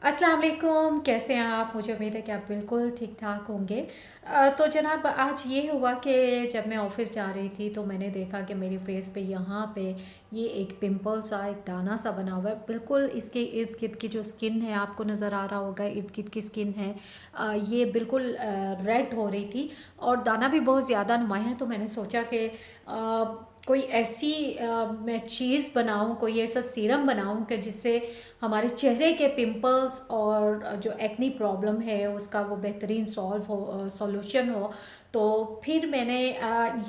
अस्सलाम वालेकुम, कैसे हैं आप? मुझे उम्मीद है कि आप बिल्कुल ठीक-ठाक होंगे। तो जनाब आज ये हुआ कि जब मैं ऑफ़िस जा रही थी तो मैंने देखा कि मेरे फ़ेस पे यहाँ पे ये एक पिंपल सा, एक दाना सा बना हुआ है। बिल्कुल इसके इर्द-गिर्द की जो स्किन है आपको नज़र आ रहा होगा, इर्द-गिर्द की स्किन है ये बिल्कुल रेड हो रही थी और दाना भी बहुत ज़्यादा नुमाया है। तो मैंने सोचा कि कोई ऐसी मैं चीज़ बनाऊँ, कोई ऐसा सीरम बनाऊँ कि जिससे हमारे चेहरे के पिंपल्स और जो एक्नी प्रॉब्लम है उसका वो बेहतरीन सॉल्यूशन हो। तो फिर मैंने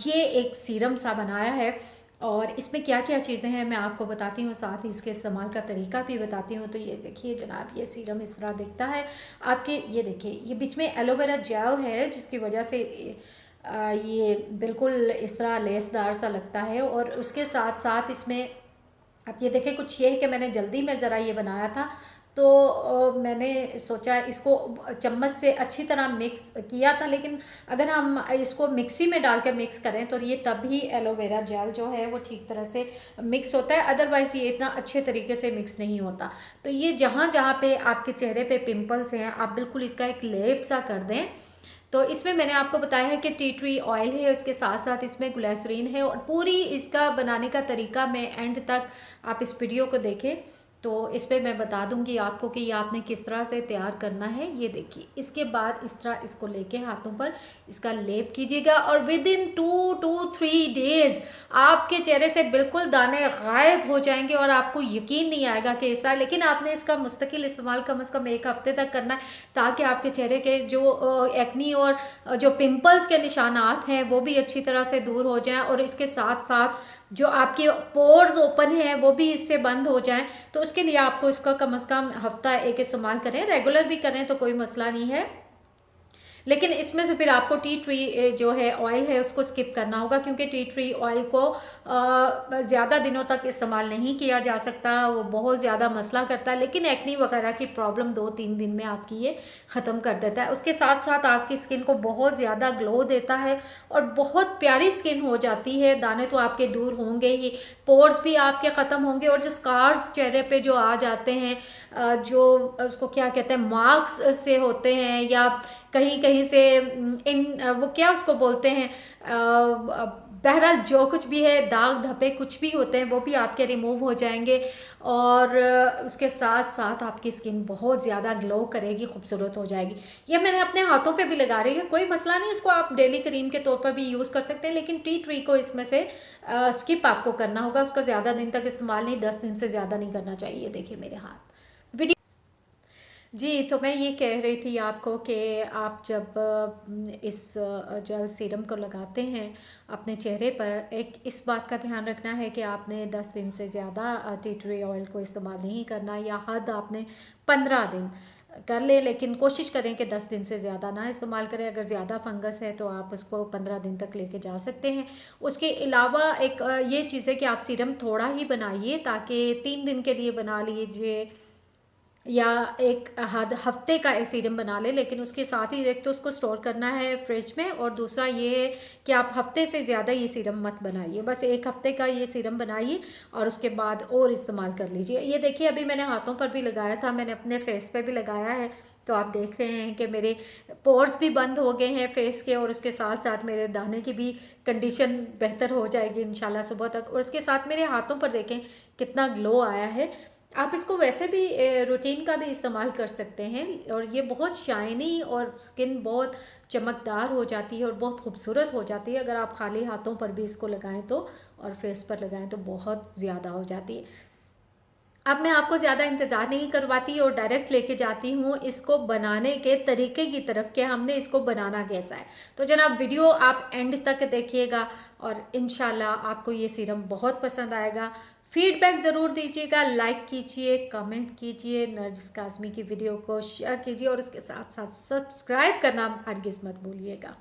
ये एक सीरम सा बनाया है और इसमें क्या-क्या चीज़ें हैं मैं आपको बताती हूँ, साथ ही इसके इस्तेमाल का तरीका भी बताती हूँ। तो ये देखिए जनाब, ये सीरम इस तरह दिखता है। आपके ये देखिए, ये बीच में एलोवेरा जेल है जिसकी वजह से ये बिल्कुल इस तरह लेसदार सा लगता है और उसके साथ-साथ इसमें अब ये देखिए कुछ ये है कि मैंने जल्दी में ज़रा ये बनाया था तो मैंने सोचा इसको चम्मच से अच्छी तरह मिक्स किया था, लेकिन अगर हम इसको मिक्सी में डाल के मिक्स करें तो ये तब ही एलोवेरा जेल जो है वो ठीक तरह से मिक्स होता है, अदरवाइज़ ये इतना अच्छे तरीके से मिक्स नहीं होता। तो ये जहाँ जहाँ पे आपके चेहरे पे पिंपल्स हैं आप बिल्कुल इसका एक लेप सा कर दें। तो इसमें मैंने आपको बताया है कि टी ट्री ऑयल है, इसके साथ साथ इसमें ग्लिसरीन है और पूरी इसका बनाने का तरीका मैं एंड तक आप इस वीडियो को देखें तो इस पे मैं बता दूंगी आपको कि ये आपने किस तरह से तैयार करना है। ये देखिए, इसके बाद इस तरह इसको लेके हाथों पर इसका लेप कीजिएगा और विद इन 2 to 3 डेज आपके चेहरे से बिल्कुल दाने गायब हो जाएंगे और आपको यकीन नहीं आएगा कि इस तरह। लेकिन आपने इसका मुस्तकिल इस्तेमाल कम से कम 1 हफ्ते तक करना है ताकि आपके चेहरे के जो एक्नी और जो पिंपल्स के निशानात हैं वो भी अच्छी तरह से दूर हो जाएं और इसके साथ साथ जो आपके पोर्स ओपन हैं वो भी इससे बंद हो जाएं। तो उसके लिए आपको इसका कम से कम हफ्ता एक इस्तेमाल करें, रेगुलर भी करें तो कोई मसला नहीं है। लेकिन इसमें से फिर आपको टी ट्री जो है ऑयल है उसको स्किप करना होगा क्योंकि टी ट्री ऑयल को ज़्यादा दिनों तक इस्तेमाल नहीं किया जा सकता, वो बहुत ज़्यादा मसला करता है। लेकिन एक्नी वगैरह की प्रॉब्लम 2-3 दिन में आपकी ये ख़त्म कर देता है। उसके साथ साथ आपकी स्किन को बहुत ज़्यादा ग्लो देता है और बहुत प्यारी स्किन हो जाती है। दाने तो आपके दूर होंगे ही, पोर्स भी आपके ख़त्म होंगे और जो स्कार्स चेहरे पे जो आ जाते हैं, जो उसको क्या कहते हैं, मार्क्स से होते हैं या कहीं कहीं से वो क्या उसको बोलते हैं, बहरहाल जो कुछ भी है, दाग धब्बे कुछ भी होते हैं वो भी आपके रिमूव हो जाएंगे और उसके साथ साथ आपकी स्किन बहुत ज़्यादा ग्लो करेगी, खूबसूरत हो जाएगी। ये मैंने अपने हाथों पे भी लगा रही है, कोई मसला नहीं, इसको आप डेली क्रीम के तौर पर भी यूज़ कर सकते हैं। लेकिन टी ट्री को इसमें से स्किप आपको करना होगा, उसका ज़्यादा दिन तक इस्तेमाल नहीं, 10 दिन से ज़्यादा नहीं करना चाहिए। देखिए मेरे हाथ वीडियो। जी, तो मैं ये कह रही थी आपको कि आप जब इस जेल सीरम को लगाते हैं अपने चेहरे पर, एक इस बात का ध्यान रखना है कि आपने 10 दिन से ज़्यादा टी ट्री ऑयल को इस्तेमाल नहीं करना, या हद आपने 15 दिन कर ले, लेकिन कोशिश करें कि 10 दिन से ज़्यादा ना इस्तेमाल करें। अगर ज़्यादा फंगस है तो आप उसको 15 दिन तक लेके जा सकते हैं। उसके अलावा एक ये चीज़ है कि आप सीरम थोड़ा ही बनाइए, ताकि 3 दिन के लिए बना लीजिए या एक हफ्ते का एक सीरम बना ले, लेकिन उसके साथ ही एक तो उसको स्टोर करना है फ्रिज में और दूसरा ये है कि आप हफ्ते से ज़्यादा ये सीरम मत बनाइए, बस 1 हफ्ते का ये सीरम बनाइए और उसके बाद और इस्तेमाल कर लीजिए। ये देखिए, अभी मैंने हाथों पर भी लगाया था, मैंने अपने फेस पे भी लगाया है, तो आप देख रहे हैं कि मेरे पोर्स भी बंद हो गए हैं फेस के और उसके साथ साथ मेरे दाने की भी कंडीशन बेहतर हो जाएगी इंशाल्लाह सुबह तक। और उसके साथ मेरे हाथों पर देखें कितना ग्लो आया है। आप इसको वैसे भी रूटीन का भी इस्तेमाल कर सकते हैं और ये बहुत शाइनी और स्किन बहुत चमकदार हो जाती है और बहुत खूबसूरत हो जाती है अगर आप खाली हाथों पर भी इसको लगाएं तो, और फेस पर लगाएं तो बहुत ज़्यादा हो जाती है। अब मैं आपको ज़्यादा इंतज़ार नहीं करवाती और डायरेक्ट लेके जाती हूँ इसको बनाने के तरीके की तरफ कि हमने इसको बनाना कैसा है। तो जनाब वीडियो आप एंड तक देखिएगा और इंशाल्लाह आपको ये सीरम बहुत पसंद आएगा। फीडबैक ज़रूर दीजिएगा, लाइक कीजिए, कमेंट कीजिए, नरगिस काज़मी की वीडियो को शेयर कीजिए और इसके साथ साथ सब्सक्राइब करना हरगिज़ मत भूलिएगा।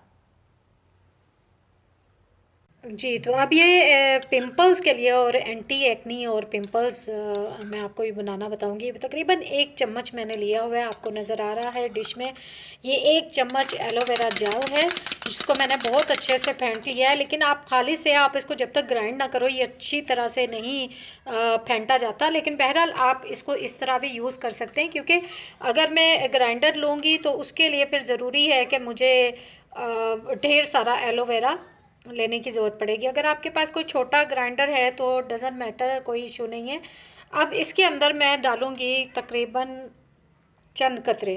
जी, तो अब ये पिंपल्स के लिए और एंटी एक्नी और पिंपल्स मैं आपको ये बनाना बताऊंगी। तकरीबन 1 चम्मच मैंने लिया हुआ है, आपको नज़र आ रहा है डिश में। ये 1 चम्मच एलोवेरा जेल है, जिसको मैंने बहुत अच्छे से फेंट लिया है। लेकिन आप खाली से आप इसको जब तक ग्राइंड ना करो, ये अच्छी तरह से नहीं फेंटा जाता। लेकिन बहरहाल आप इसको इस तरह भी यूज़ कर सकते हैं, क्योंकि अगर मैं ग्राइंडर लूँगी तो उसके लिए फिर ज़रूरी है कि मुझे ढेर सारा एलोवेरा लेने की ज़रूरत पड़ेगी। अगर आपके पास कोई छोटा ग्राइंडर है तो डज़न्ट मैटर, कोई इशू नहीं है। अब इसके अंदर मैं डालूँगी तकरीबन चंद कतरे,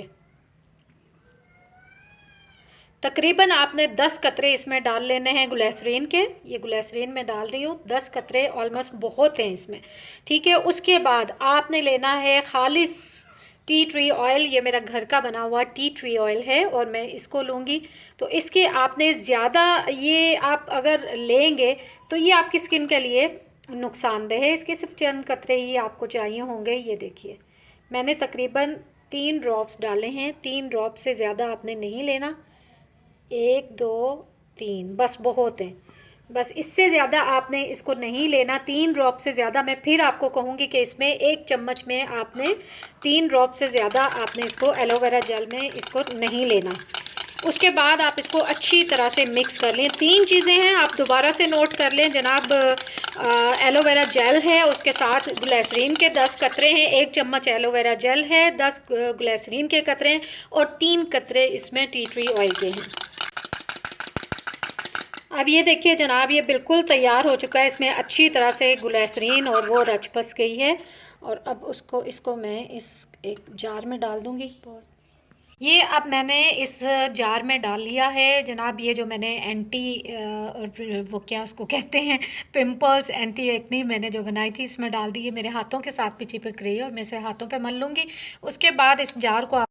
तकरीबन आपने 10 कतरे इसमें डाल लेने हैं ग्लिसरीन के। ये ग्लिसरीन मैं डाल रही हूँ, 10 कतरे ऑलमोस्ट बहुत हैं इसमें, ठीक है। उसके बाद आपने लेना है खालिस टी ट्री ऑयल। ये मेरा घर का बना हुआ टी ट्री ऑयल है और मैं इसको लूँगी। तो इसके आपने ज़्यादा, ये आप अगर लेंगे तो ये आपकी स्किन के लिए नुकसानदेह है। इसके सिर्फ चंद कतरे ही आपको चाहिए होंगे। ये देखिए, मैंने तकरीबन 3 ड्रॉप्स डाले हैं। 3 ड्रॉप से ज़्यादा आपने नहीं लेना। 1 2 3 बस बहुत हैं। बस इससे ज़्यादा आपने इसको नहीं लेना। 3 ड्रॉप से ज़्यादा मैं फिर आपको कहूँगी कि इसमें 1 चम्मच में आपने 3 ड्रॉप से ज़्यादा आपने इसको एलोवेरा जेल में इसको नहीं लेना। उसके बाद आप इसको अच्छी तरह से मिक्स कर लें। 3 चीज़ें हैं, आप दोबारा से नोट कर लें जनाब। एलोवेरा जेल है, उसके साथ ग्लिसरीन के 10 कतरे हैं, 1 चम्मच एलोवेरा जेल है, 10 ग्लिसरीन के कतरे हैं और 3 कतरे इसमें टी ट्री ऑयल के हैं। अब ये देखिए जनाब, ये बिल्कुल तैयार हो चुका है। इसमें अच्छी तरह से ग्लिसरीन और वो रच बस गई है। और अब इसको मैं इस एक जार में डाल दूँगी। ये अब मैंने इस जार में डाल लिया है जनाब। ये जो मैंने वो क्या उसको कहते हैं, पिंपल्स एंटी एक्नी मैंने जो बनाई थी, इसमें डाल दी। ये मेरे हाथों के साथ भी चिपक रही है और मैं इसे हाथों पे मल लूँगी। उसके बाद इस जार को